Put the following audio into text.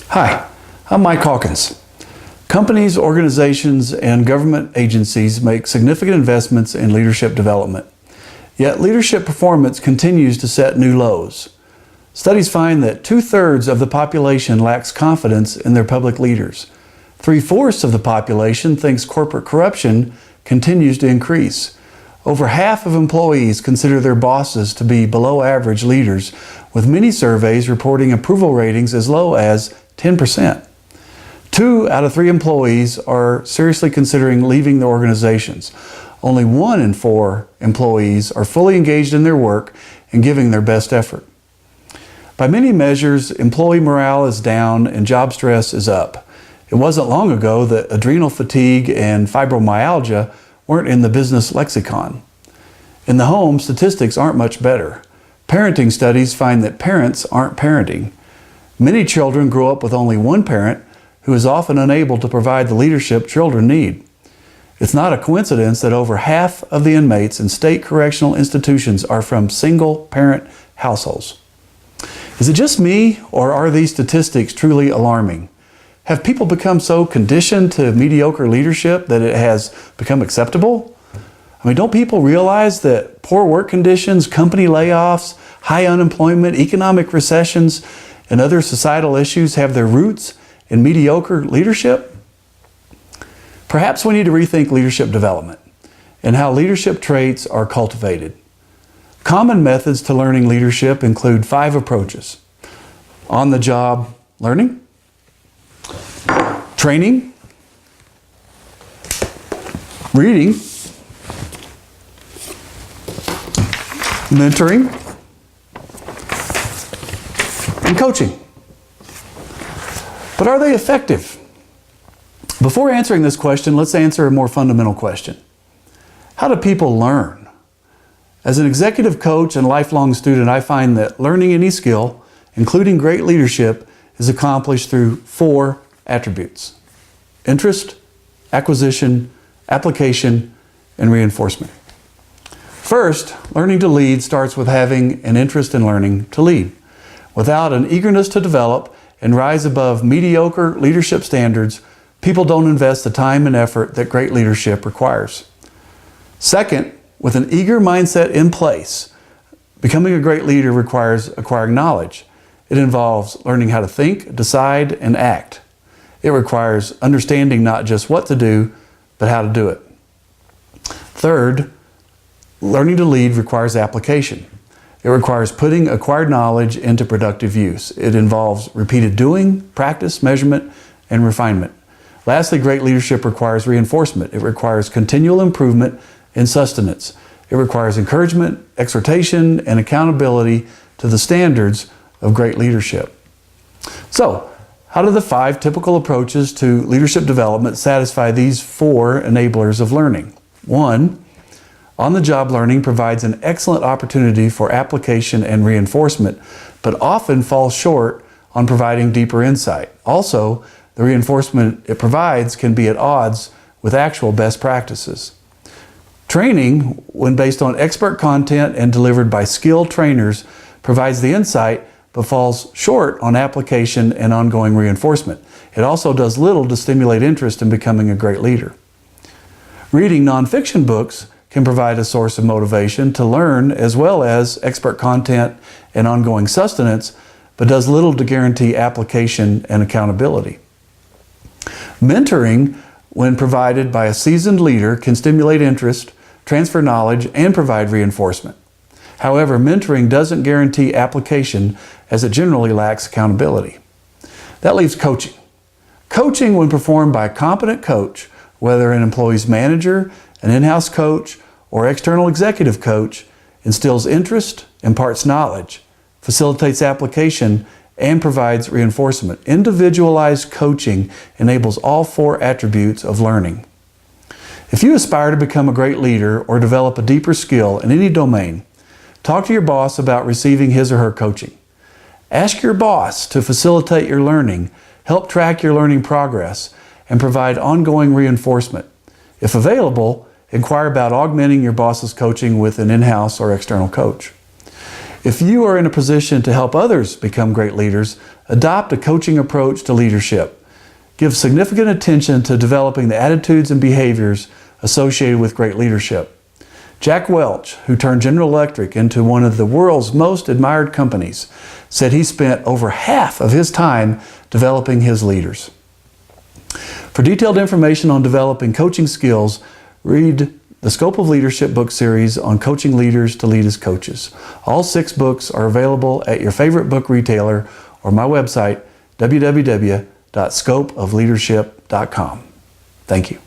Hi, I'm Mike Hawkins. Companies, organizations, and government agencies make significant investments in leadership development. Yet leadership performance continues to set new lows. Studies find that 2/3 of the population lacks confidence in their public leaders. 3/4 of the population thinks corporate corruption continues to increase. Over half of employees consider their bosses to be below average leaders, with many surveys reporting approval ratings as low as 10%. 2 out of 3 employees are seriously considering leaving the organizations. Only 1 in 4 employees are fully engaged in their work and giving their best effort. By many measures, employee morale is down and job stress is up. It wasn't long ago that adrenal fatigue and fibromyalgia weren't in the business lexicon. In the home, statistics aren't much better. Parenting studies find that parents aren't parenting. Many children grow up with only one parent who is often unable to provide the leadership children need. It's not a coincidence that over half of the inmates in state correctional institutions are from single-parent households. Is it just me, or are these statistics truly alarming? Have people become so conditioned to mediocre leadership that it has become acceptable? Don't people realize that poor work conditions, company layoffs, high unemployment, economic recessions, and other societal issues have their roots in mediocre leadership? Perhaps we need to rethink leadership development and how leadership traits are cultivated. Common methods to learning leadership include 5 approaches: on-the-job learning, training, reading, mentoring, and coaching. But are they effective? Before answering this question, let's answer a more fundamental question. How do people learn? As an executive coach and lifelong student, I find that learning any skill, including great leadership, is accomplished through 4 attributes: interest, acquisition, application, and reinforcement. First, learning to lead starts with having an interest in learning to lead. Without an eagerness to develop and rise above mediocre leadership standards, people don't invest the time and effort that great leadership requires. Second, with an eager mindset in place, becoming a great leader requires acquiring knowledge. It involves learning how to think, decide, and act. It requires understanding not just what to do, but how to do it. Third, learning to lead requires application. It requires putting acquired knowledge into productive use. It involves repeated doing, practice, measurement, and refinement. Lastly, great leadership requires reinforcement. It requires continual improvement and sustenance. It requires encouragement, exhortation, and accountability to the standards of great leadership. So, how do the 5 typical approaches to leadership development satisfy these 4 enablers of learning? 1, on-the-job learning provides an excellent opportunity for application and reinforcement, but often falls short on providing deeper insight. Also, the reinforcement it provides can be at odds with actual best practices. Training, when based on expert content and delivered by skilled trainers, provides the insight but falls short on application and ongoing reinforcement. It also does little to stimulate interest in becoming a great leader. Reading nonfiction books can provide a source of motivation to learn as well as expert content and ongoing sustenance, but does little to guarantee application and accountability. Mentoring, when provided by a seasoned leader, can stimulate interest, transfer knowledge, and provide reinforcement. However, mentoring doesn't guarantee application as it generally lacks accountability. That leaves coaching. Coaching, when performed by a competent coach, whether an employee's manager, an in-house coach, or external executive coach, instills interest, imparts knowledge, facilitates application, and provides reinforcement. Individualized coaching enables all 4 attributes of learning. If you aspire to become a great leader or develop a deeper skill in any domain, talk to your boss about receiving his or her coaching. Ask your boss to facilitate your learning, help track your learning progress, and provide ongoing reinforcement. If available, inquire about augmenting your boss's coaching with an in-house or external coach. If you are in a position to help others become great leaders, Adopt a coaching approach to leadership. Give significant attention to developing the attitudes and behaviors associated with great leadership. Jack Welch, who turned General Electric into one of the world's most admired companies, said he spent over half of his time developing his leaders. For detailed information on developing coaching skills, read the Scope of Leadership book series on coaching leaders to lead as coaches. All 6 books are available at your favorite book retailer or my website, www.scopeofleadership.com. Thank you.